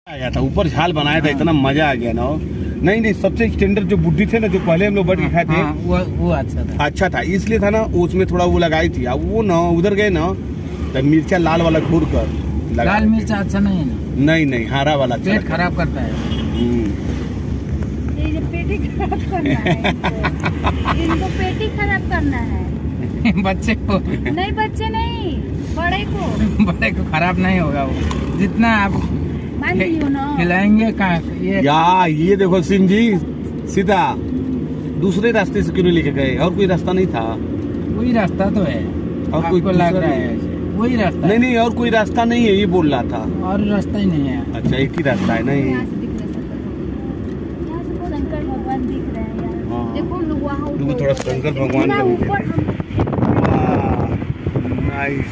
आया था, ऊपर झाल बनाया था, इतना मजा आ गया ना। नहीं नहीं, सबसे स्टैंडर्ड जो बुड्ढी थे ना, जो पहले हम लोग बैठ के खाए थे, वो अच्छा था इसलिए था ना, उसमें थोड़ा वो लगाई थी। अब वो ना उधर गए ना, तो मिर्चा लाल वाला घूर कर लगा। लाल मिर्चा अच्छा नहीं है ना? नहीं नहीं, हरा वाला अच्छा पेट खराब करता है। ये पेट ही खराब करना है इनको पेट ही खराब करना है बच्चे को नहीं, बच्चे नहीं, बड़े को खराब नहीं होगा वो, जितना आप मान लियो ना। खिलाएंगे ये देखो सिंह जी, सीधा दूसरे रास्ते से क्यों नहीं लेके गए? और कोई रास्ता नहीं था? वही रास्ता तो है, और कोई लग रहा है वही रास्ता? नहीं, और कोई रास्ता नहीं है, ये बोल रहा था। और रास्ता ही नहीं है। अच्छा, एक ही रास्ता है। नहीं, यहाँ से शंकर भगवान दिख रहे हैं यार। हाँ। देखो थोड़ा शंकर भगवान का ऊपर नाइस।